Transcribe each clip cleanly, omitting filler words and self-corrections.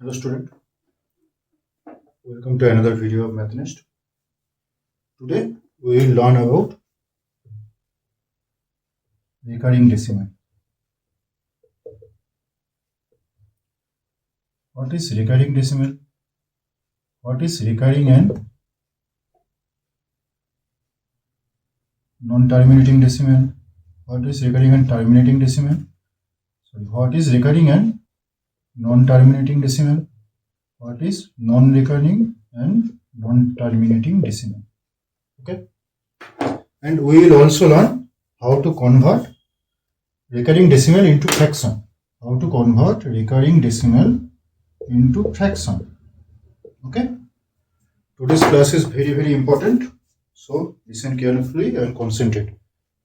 Hello student, welcome to another video of Mathnist. Today we will learn about recurring decimal. What is recurring decimal? What is recurring and non-terminating decimal? What is recurring and terminating decimal? What is recurring and non-terminating decimal? What is non-recurring and non-terminating decimal? Okay, and we will also learn how to convert recurring decimal into fraction. How to convert recurring decimal into fraction. Okay, today's class is very important, so listen carefully and concentrate.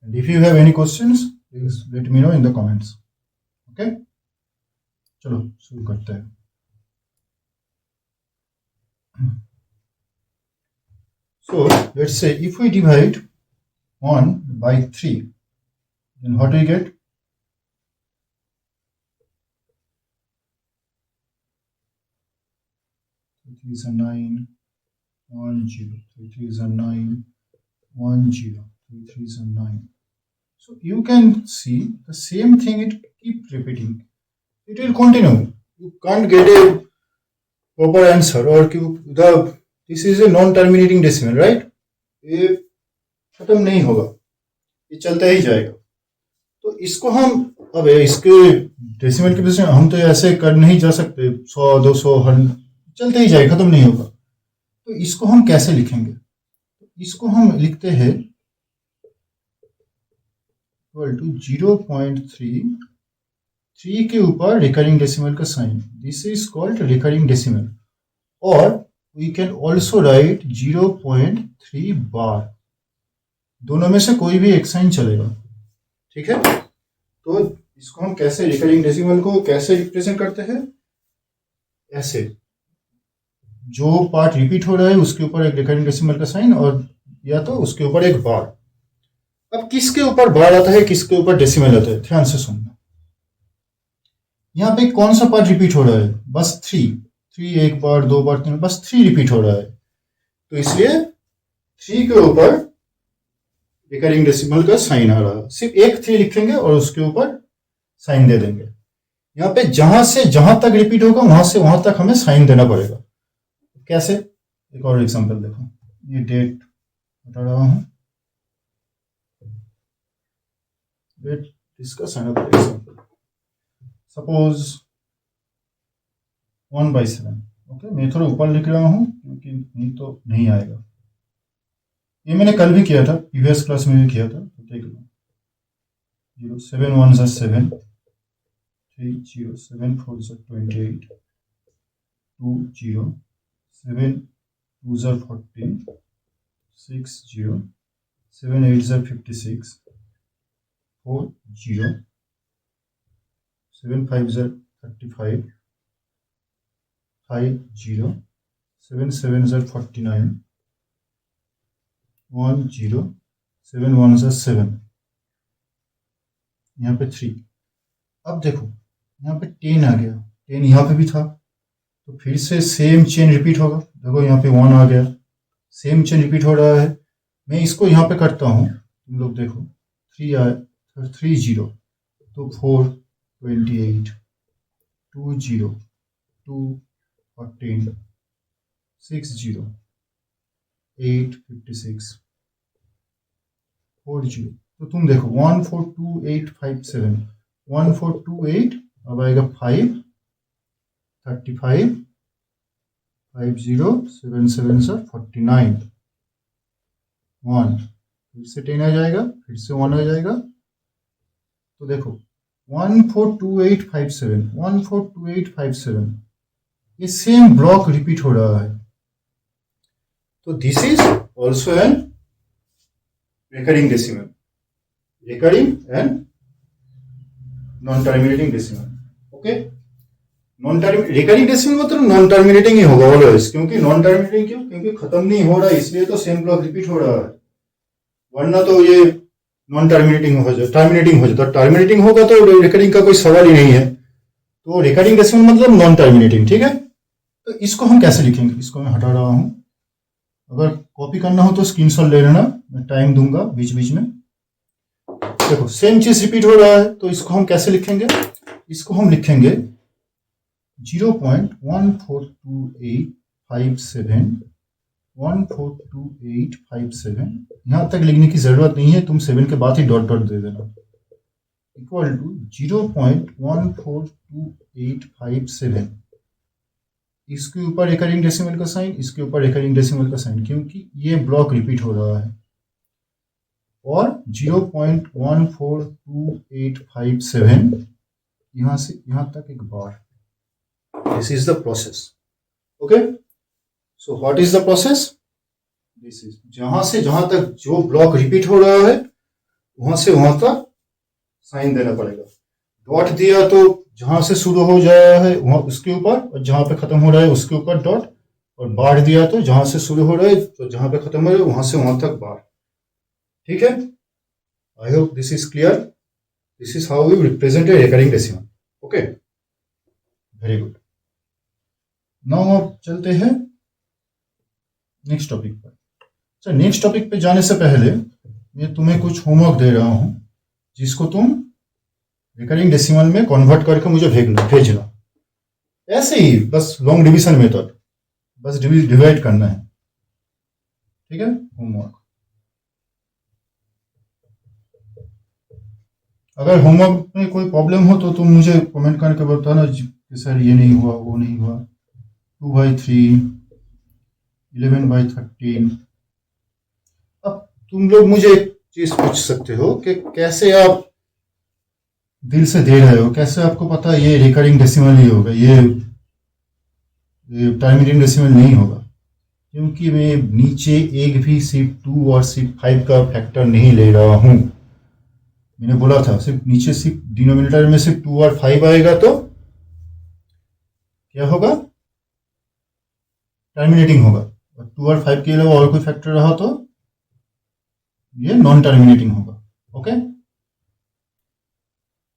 And if you have any questions, please let me know in the comments. Okay, चलो शुरू करते हैं. So let's say if we divide 1 by 3, then what we get? Three is a 9, 1, 0. 3 is a 9, 1, 0. 3 is a 9. So you can see the same thing, it keeps repeating. It will continue. You can't get a proper answer, or this is a non-terminating decimal, right? ये खत्म नहीं होगा, ये चलता ही जाएगा. तो इसको हम अब इसके डेसिमल के बेसिस हम तो ऐसे कर नहीं जा सकते. 100, 200, 100 चलते ही जाए, खत्म नहीं होगा. तो इसको हम कैसे लिखेंगे? इसको हम लिखते हैं इक्वल टू 0.3 के ऊपर रिकरिंग डेसिमल का sign. This is called recurring decimal. और we can also write 0.3 bar. दोनों में से कोई भी एक साइन चलेगा. ठीक है, तो इसको हम कैसे रिकरिंग डेसिमल को कैसे रिप्रेजेंट करते हैं? ऐसे, जो पार्ट रिपीट हो रहा है उसके ऊपर एक रिकरिंग डेसिमल का साइन, और या तो उसके ऊपर एक बार. अब किसके ऊपर बार आता है, किसके ऊपर डेसिमल आता है, ध्यान से सुनना. यहाँ पे कौन सा पार्ट रिपीट हो रहा है? बस 3. एक बार, 2 बार, 3, बस 3 रिपीट हो रहा है. तो इसलिए 3 के ऊपर रिकरिंग डेसिमल का साइन आ रहा है. सिर्फ एक 3 लिखेंगे और उसके ऊपर साइन दे देंगे. यहाँ पे जहां से जहां तक रिपीट होगा वहां से वहां तक हमें साइन देना पड़ेगा. कैसे? एक और एग्जांपल देखो. ये डेट बता रहा हूं. That discuss another example. Suppose 1/7. Okay, मैं थोड़ा ऊपर लिख रहा हूं क्योंकि नहीं तो नहीं आएगा. ये मैंने कल भी किया था, प्रीवियस क्लास में भी किया था, तो देख लो. 0 7 1 is 7, 3 0 7 4 is 28, 2 0 7 2 is 14, 6 0 7 8 is 56, 4 0 7 5 is 35, 5 0 7 7 is 49, 1 0 7 1 is 7. यहाँ पे 3. अब देखो यहाँ पे 10 आ गया, 10 यहाँ पे भी था, तो फिर से सेम चेन रिपीट होगा. देखो यहाँ पे 1 आ गया, सेम चेन रिपीट हो रहा है. मैं इसको यहाँ पे करता हूँ, तुम लोग देखो. 3 आए, 3 0, तो 4 28, 2 0 2 14, 6 0 8 56, 4 0. तो तुम देखो 1 4 2 8 5 7, 1 4 2 8, अब आएगा 5 35, 5 0 7 7 सर 49, 1, फिर से 10 आ जाएगा, फिर से 1 आ जाएगा. तो देखो 1 4 2 8 5 7, 1 4 2 8 5 7, ये सेम ब्लॉक रिपीट हो रहा है. तो this is also an recurring decimal. Recurring and non terminating decimal. Okay, recurring decimal मतलब नॉन टर्मिनेटिंग ही होगा ऑलवेज. क्योंकि नॉन टर्मिनेटिंग क्यों? क्योंकि खत्म नहीं हो रहा है, इसलिए तो सेम ब्लॉक रिपीट हो रहा है. वरना तो ये नॉन टर्मिनेटिंग हो जाए, टर्मिनेटिंग हो जाता. टर्मिनेटिंग होगा तो रिकरिंग का कोई सवाल ही नहीं है. तो रिकरिंग डेसिमल मतलब नॉन टर्मिनेटिंग, ठीक है। तो इसको हम कैसे लिखेंगे, इसको मैं हटा रहा हूं, अगर कॉपी करना हो तो स्क्रीनशॉट ले लेना, मैं टाइम दूंगा बीच बीच में। देखो सेम चीज रिपीट हो रहा है, तो इसको हम कैसे लिखेंगे, इसको हम लिखेंगे 0.142857 142.857, यहां तक लिखने की जरूरत नहीं है, तुम 7 के बाद ही डॉट डॉट दे देना, इक्वल टू 0.142857, इसके ऊपर रिकरिंग डेसिमल का साइन, इसके ऊपर रिकरिंग डेसिमल का साइन, क्योंकि ये ब्लॉक रिपीट हो रहा है, और 0.142.857 यहां से यहां तक एक बार। This is the process, okay. So what is the process, this is जहां से जहां तक जो ब्लॉक रिपीट हो रहा है वहां से वहां तक साइन देना पड़ेगा। डॉट दिया तो जहां से शुरू हो जाया है वहां उसके ऊपर, और जहां पे खत्म हो रहा है उसके ऊपर डॉट, और बार दिया तो जहां से शुरू हो रहा है तो जहां पे खत्म हो रहा है वहां से वहां तक बार, ठीक है। I hope this is clear, this is how we represent a recurring decimal, okay, very good. Now अब चलते हैं नेक्स्ट टॉपिक पर। अच्छा, नेक्स्ट टॉपिक पे जाने से पहले मैं तुम्हें कुछ होमवर्क दे रहा हूं, जिसको तुम रिकरिंग डेसिमल में कन्वर्ट करके मुझे भेजना, ऐसे ही बस लॉन्ग डिवीजन मेथड, बस डिवाइड करना है, ठीक है। होमवर्क, अगर होमवर्क में कोई प्रॉब्लम हो तो तुम मुझे कमेंट करके बताना कि सर ये नहीं हुआ, वो नहीं हुआ। 2/3, 11/13। अब तुम लोग मुझे एक चीज पूछ सकते हो कि कैसे आप दिल से दे रहे हो, कैसे आपको पता ये रिकरिंग डेसिमल ही होगा, ये टर्मिनेटिंग डेसिमल नहीं होगा, क्योंकि मैं नीचे एक भी सिर्फ 2 और सिर्फ 5 का फैक्टर नहीं ले रहा हूं। मैंने बोला था सिर्फ नीचे सिर्फ डिनोमिनेटर में सिर्फ 2 और 5 आएगा तो क्या होगा, टर्मिनेटिंग होगा, और 2 और 5 के अलावा और कोई फैक्टर रहा तो ये नॉन टर्मिनेटिंग होगा, ओके।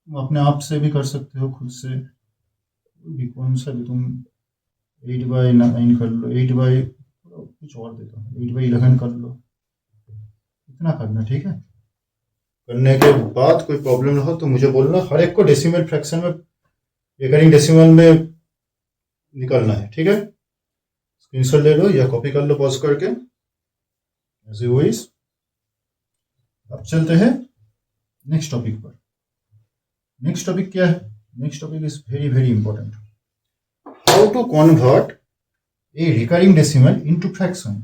तुम अपने आप से भी कर सकते हो, खुद से भी, कौन सा भी तुम 8/9 कर लो, 8 कुछ और देता हूँ, 8/11 कर लो, इतना करना, ठीक है। करने के बाद कोई प्रॉब्लम रहो तो मुझे बोलना, हर एक को डेसिमल फ्रैक्शन में रिकरिंग डेसिमल में निकलना है, ठीक है। स्क्रीनशॉट ले लो या कॉपी कर लो पॉज करके, ऐसे हुई। अब चलते हैं नेक्स्ट टॉपिक पर। नेक्स्ट टॉपिक क्या है, next topic is very very important, how to convert a recurring decimal into fraction.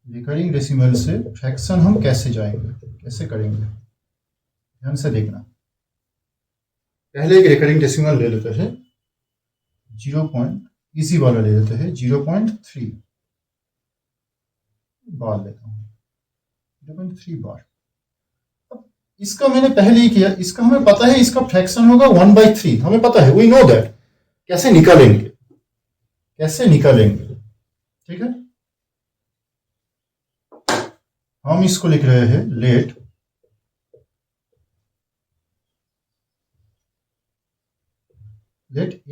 Recurring decimal से फ्रैक्शन हम कैसे जाएंगे, कैसे करेंगे, ध्यान से देखना। पहले एक रिकरिंग डेसिमल ले लेते हैं, 0. इसी वाला ले लेते हैं 0.3 बार लेता हूँ, 0.3 बार। अब इसका मैंने पहले ही किया, इसका हमें पता है इसका फ्रैक्शन होगा 1/3, हमें पता है, वी नो दैट। कैसे निकालेंगे, कैसे निकालेंगे, ठीक है। हम इसको लिख रहे हैं let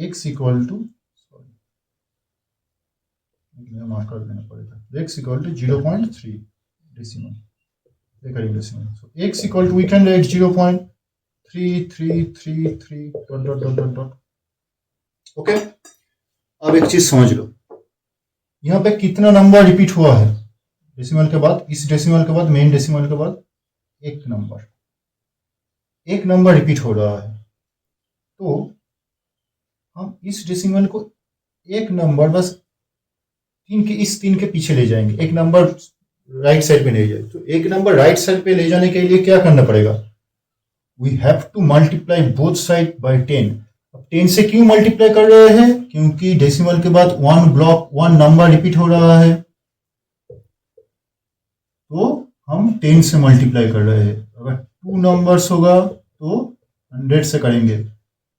x equal to, marker देना पड़ेगा, x equal to 0.3 decimal, recurring decimal. So x equal to we can write 0.3333 dot dot dot dot dot, okay. अब एक चीज समझ लो, यहाँ पे कितना नंबर रिपीट हुआ है डेसिमल के बाद, इस डेसिमल के बाद, मेन डेसिमल के बाद एक नंबर रिपीट हो रहा है, तो हम इस डेसिमल को एक नंबर बस इस 3 के पीछे ले जाएंगे, एक नंबर राइट साइड पे ले जाए। तो एक नंबर राइट साइड पे ले जाने के लिए क्या करना पड़ेगा, we have to multiply both side by 10। अब 10 से क्यों मल्टीप्लाई कर रहे हैं, क्योंकि डेसिमल के बाद 1 नंबर रिपीट हो रहा है, तो हम 10 से मल्टीप्लाई कर रहे हैं। अगर 2 नंबर्स होगा तो 100 से करेंगे,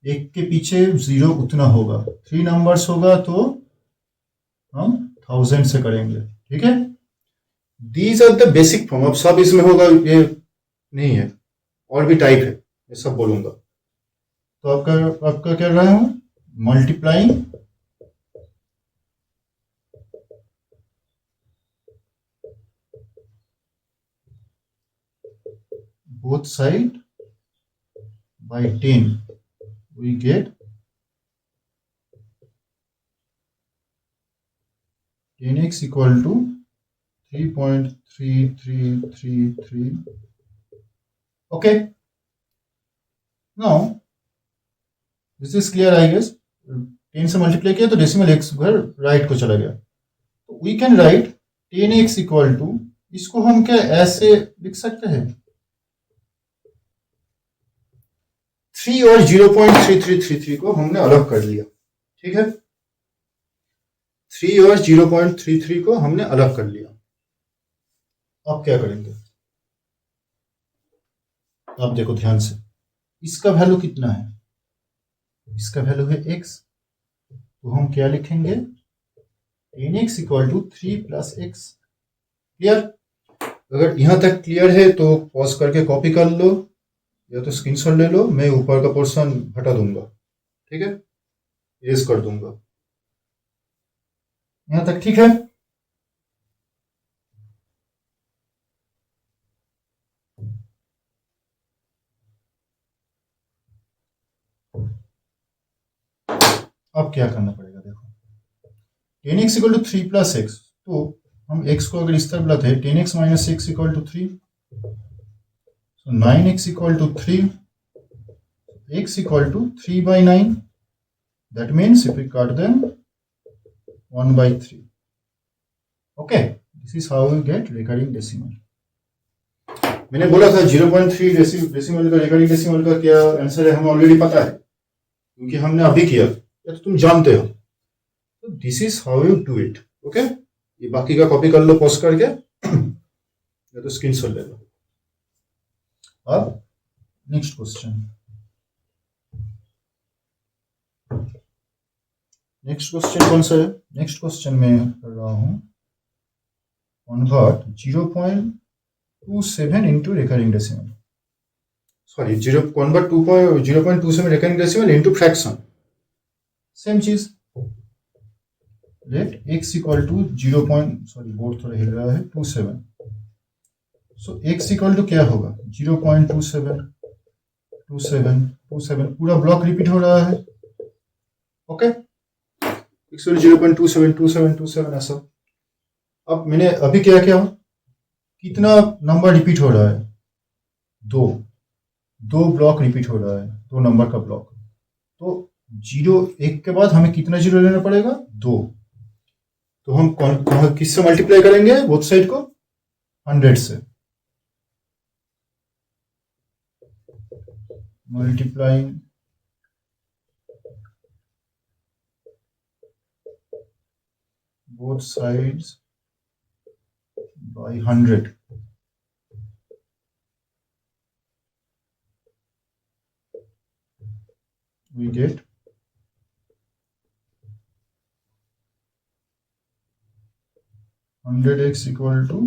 एक के पीछे 0 उतना होगा, 3 नंबर्स होगा तो हम 1000 से करेंगे, ठीक है। These are the basic form. अब सब इसमें होगा ये नहीं है, और भी टाइप है, ये सब बोलूंगा, तो आपका क्या रहा हूं, multiplying both side by 10, we get 10x equal to 3.3333. Okay, now this is clear I guess. 10 से मल्टीप्लाई किया तो डेसिमल x घर राइट को चला गया, तो we can write 10x equal to, इसको हम क्या ऐसे लिख सकते हैं, 3 और 0.3333 को हमने अलग कर लिया, ठीक है, 3 और 0.33 को हमने अलग कर लिया। अब क्या करेंगे, अब देखो ध्यान से, इसका वैल्यू कितना है, इसका वैल्यू है x, तो हम क्या लिखेंगे 10x equal to 3 plus x. Clear, अगर यहां तक क्लियर है तो पॉज करके कॉपी कर लो या तो स्क्रीनशॉट ले लो, मैं ऊपर का पोर्शन हटा दूंगा, ठीक है, इरेज कर दूंगा। यहां तक ठीक है, अब क्या करना पड़ेगा, देखो 10x equal to 3 plus x, तो हम x को अगर इस तरफ लाते हैं 10x minus x equal to 3, so 9x equal to 3, x equal to 3 by 9, that means if we cut them 1 by 3. Okay, this is how we get recurring decimal. मैंने बोला था 0.3 डेसिमल का रिकरिंग डेसिमल का क्या answer है, हमें already पता है क्योंकि हमने अभी किया, या तो तुम जानते हो, तो this is how you do it. Okay, ये बाकी का कॉपी कर लो पोस्ट करके या तो स्क्रीनशॉट ले लो। अब नेक्स्ट क्वेश्चन, नेक्स्ट क्वेश्चन कौन सा है, नेक्स्ट क्वेश्चन में कर रहा हूं convert 0.27 into recurring decimal, sorry, convert 0.27 recurring decimal into fraction, same चीज, let x equal to 0. sorry board थोड़ा हिल रहा है, 27, so x equal to क्या होगा 0.27, 27, 27, पूरा ब्लॉक रिपीट हो रहा है। ओके, x equal 0.27, 27, 27 ऐसा। अब मैंने अभी क्या किया, कितना नंबर रिपीट हो रहा है, दो ब्लॉक रिपीट हो रहा है, 2 नंबर का ब्लॉक, तो 1 के बाद हमें कितना जीरो लेना पड़ेगा, 2, तो हम किससे मल्टीप्लाई करेंगे बोथ साइड को, 100 से, multiplying both sides by 100, we get 100x equal to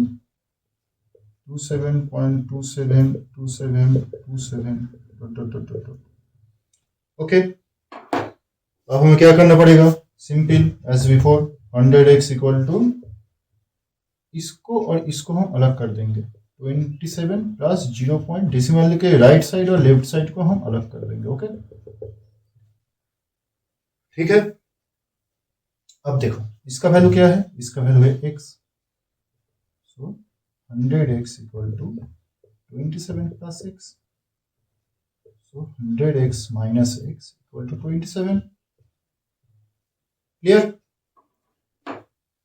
27.272727. Okay, अब हमें क्या करना पड़ेगा, simple as before, 100x equal to, इसको और इसको हम अलग कर देंगे, 27 प्लस 0 पॉइंट, डेसिमल के राइट साइड और लेफ्ट साइड को हम अलग कर देंगे। ओके, ठीक है, अब देखो इसका वैल्यू क्या है, इसका वैल्यू है x, so 100x equal to 27 plus x, so 100x minus x equal to 27। Clear,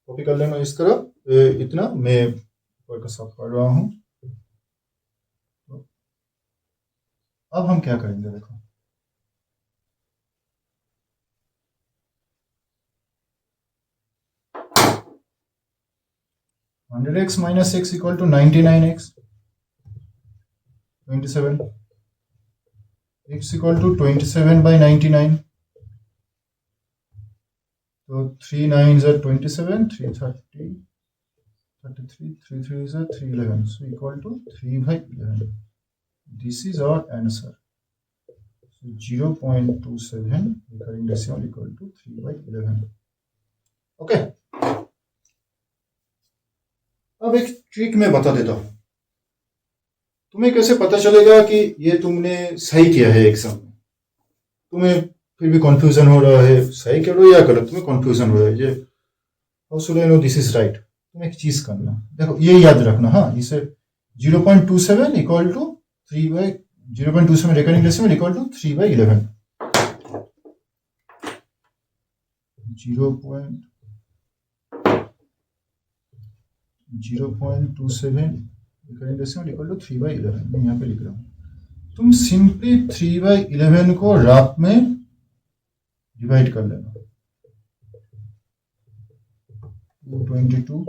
copy कर लेना इस तरह, इतना मैं ऊपर का साफ कर रहा हूं। तो अब हम क्या करेंगे, देखो 100x minus x equal to 99x, 27, x equal to 27 by 99, so 3 9s are 27, 3 30, 33, 3 3s are 311, so equal to 3 by 11. This is our answer. 0.27 recurring decimal equal to 3/11. Okay, अब एक ट्रिक मैं बता देता हूं, तुम्हें कैसे पता चलेगा कि ये तुमने सही किया है एग्जाम में। तुम्हें फिर भी कंफ्यूजन हो रहा है, सही कर रहे हो या गलत, तुम्हें कंफ्यूजन हो रहा है, ये how should I know this is right. तुम एक चीज करना, देखो ये याद रखना, हाँ, इसे 0.27 equal to 0.27 recurring decimal equal to 3/11. 0.27 recurring decimal equal to 3/11. मैं यहाँ पे लिख रहा हूँ, तुम सिंपली 3/11 को रात में डिवाइड कर लेना। 222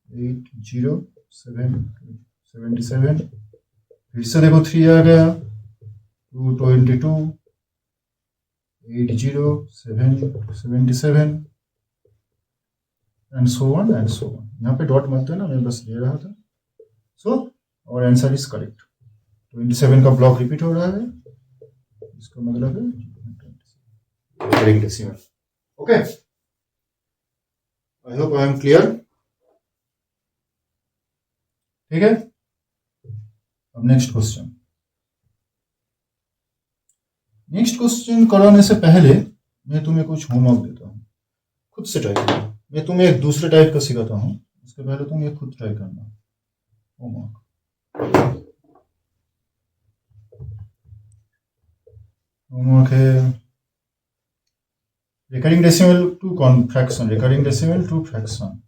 80777, फिर से देखो 3 आ गया, 222 80777 and so on and so on. यहाँ पे डॉट मत देना, मैं बस ले रहा था। सो और आंसर इज करेक्ट। 27 का ब्लॉक रिपीट हो रहा है, इसका मतलब है recurring decimal. Okay, I hope I am clear. ठीक है, अब नेक्स्ट क्वेश्चन कराने से पहले मैं तुम्हें कुछ होमवर्क देता हूँ, खुद से ट्राई करना। मैं तुम्हें एक दूसरे टाइप का सिखाता हूँ, उसके पहले तुम ये खुद ट्राई करना। होमवर्क है recurring decimal to fraction, recurring decimal to fraction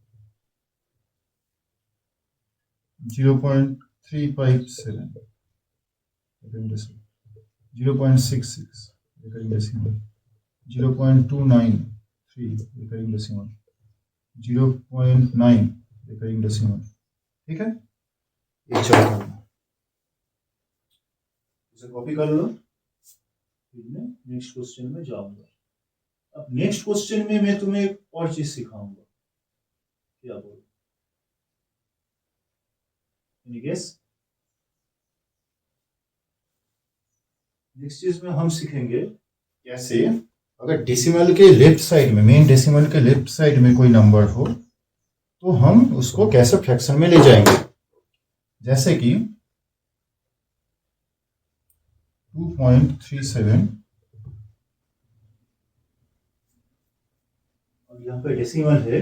0.357 recurring decimal, 0.66 recurring decimal, 0.293 recurring decimal, 0.9 recurring decimal। ठीक है, ये चेक करना, इसे कॉपी कर लो, फिर मैं नेक्स्ट क्वेश्चन में जाऊंगा। अब नेक्स्ट क्वेश्चन में मैं तुम्हें एक और चीज सिखाऊंगा, क्या बोलो? Any guess? नेक्स्ट चीज में हम सीखेंगे कैसे अगर डेसिमल के लेफ्ट साइड में, मेन डेसिमल के लेफ्ट साइड में कोई नंबर हो तो हम उसको कैसे फ्रैक्शन में ले जाएंगे। जैसे कि 2.37 और यहाँ पे डेसिमल है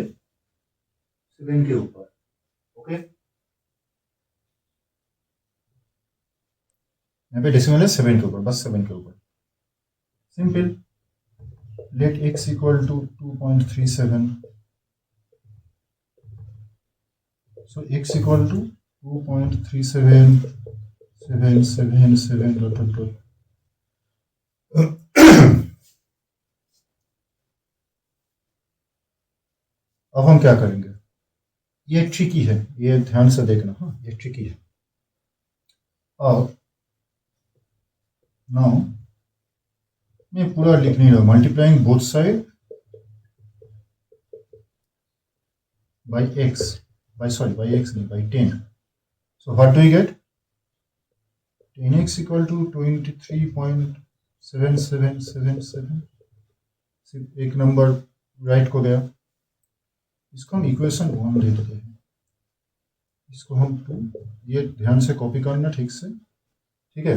7 के ऊपर। ओके, यहाँ पे डेसिमल है 7 के ऊपर, बस 7 के ऊपर। Simple, let x equal to 2.37, so x equal to 2.377777 . अब हम क्या करेंगे, ये ट्रिकी है, ये ध्यान से देखना, हाँ ये ट्रिकी है। अब नाउ मैं पूरा लिख नहीं रहा, multiplying both side by x, by x नहीं, by 10. So what do we get? 10x equal to 23.7777। सिर्फ एक नंबर राइट को गया, इसको हम इक्वेशन 1 दे देते हैं, इसको हम 2, ये ध्यान से कॉपी करना ठीक से, ठीक है।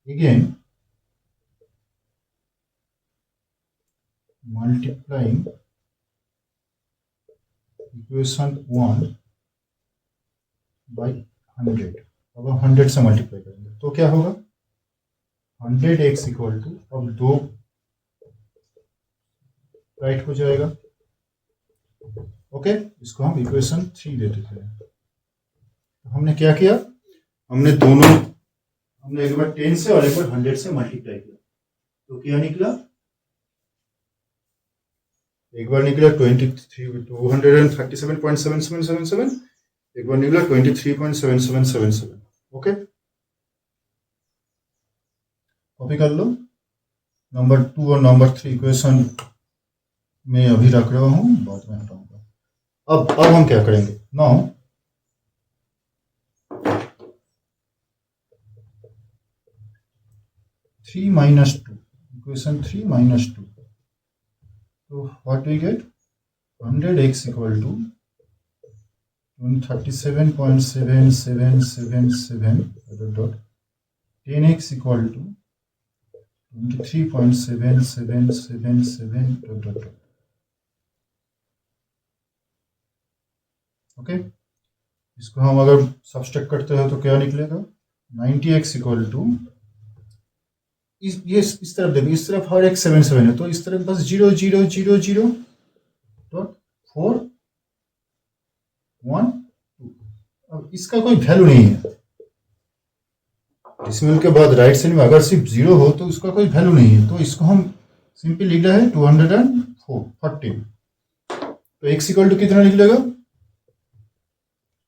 Again multiplying equation 1 by 100। अब हम 100 से मल्टीप्लाई करेंगे तो क्या होगा, 100x इक्वल टू, अब 2 राइट हो जाएगा। ओके, इसको हम इक्वेशन 3 दे देते हैं। तो हमने क्या किया, हमने एक बार 10 से और एक बार 100 से मल्टीप्लाई किया, तो क्या निकला, एक बार निकला 237.7777, एक बार निकला 23.7777। ओके, कॉपी कर लो। नंबर 2 और नंबर 3 इक्वेशन में अभी रख रहा हूं, बाद में हटाऊंगा। अब हम क्या करेंगे, now 3 minus 2, equation 3 minus 2. So what we get? 100x equal to 37.7777 dot 10x equal to 23.7777 dot. Okay, इसको हम अगर सब्सट्रैक्ट करते हैं तो क्या निकलेगा? 90x इक्वल टू इस तरफ देखो, इस तरफ हर एक 7 7 है, तो इस तरफ बस 0 0 0 0 डॉट 4 1 2. अब इसका कोई वैल्यू नहीं है, डेसिमल के बाद राइट साइड में अगर सिर्फ 0 हो तो इसका कोई वैल्यू नहीं है, तो इसको हम सिंपली लिख रहे हैं 214. तो x इक्वल टू कितना निकलेगा?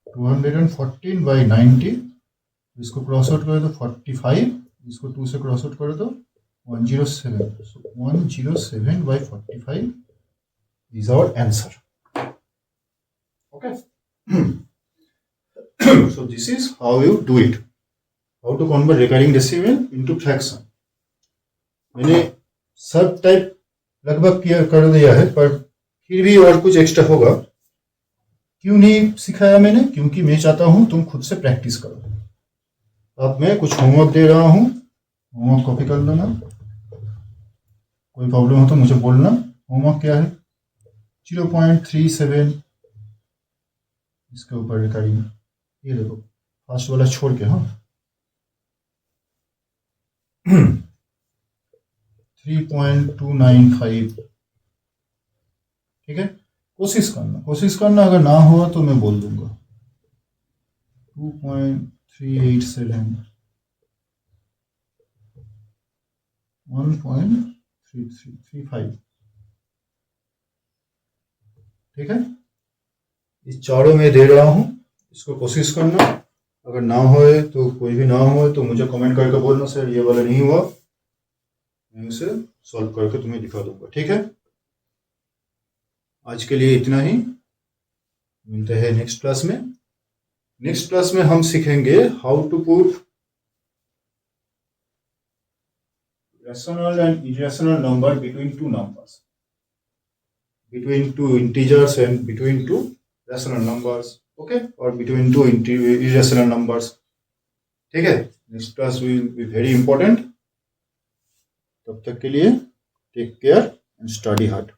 214 बाई 90. इसको क्रॉस आउट करो तो 45, इसको 2 से क्रॉस आउट करो तो 107. So 107 by 45 is our answer. Okay. So this is how you do it. How to convert recurring decimal into fraction. मैंने सब टाइप लगभग किया कर दिया है, पर फिर भी और कुछ एक्स्ट्रा होगा. क्यों नहीं सिखाया मैंने? क्योंकि मैं चाहता हूं तुम खुद से प्रैक्टिस करो. अब मैं कुछ होमवर्क दे रहा हूं, होमवर्क कॉपी कर लेना. कोई प्रॉब्लम हो तो मुझे बोलना. होमवर्क क्या है? 0.37 इसके ऊपर रिकॉर्डिंग, ये देखो फर्स्ट वाला छोड़ के. हाँ 3.295. ठीक है, कोशिश करना. अगर ना हुआ तो मैं बोल दूंगा. 2.387, 1.3335. ठीक है, इस चारों में दे रहा हूं, इसको कोशिश करना. अगर ना होए तो कोई भी ना हो तो मुझे कमेंट करके बोलना, सर ये वाला नहीं हुआ, मैं उसे सॉल्व करके तुम्हें दिखा दूंगा. ठीक है, आज के लिए इतना ही. मिलते हैं नेक्स्ट क्लास में. नेक्स्ट क्लास में हम सीखेंगे how to put rational and irrational number between two numbers, between two integers and between two rational numbers. Okay, or between two irrational numbers. ठीक है, next class will be very important. तब तक के लिए take care and study hard.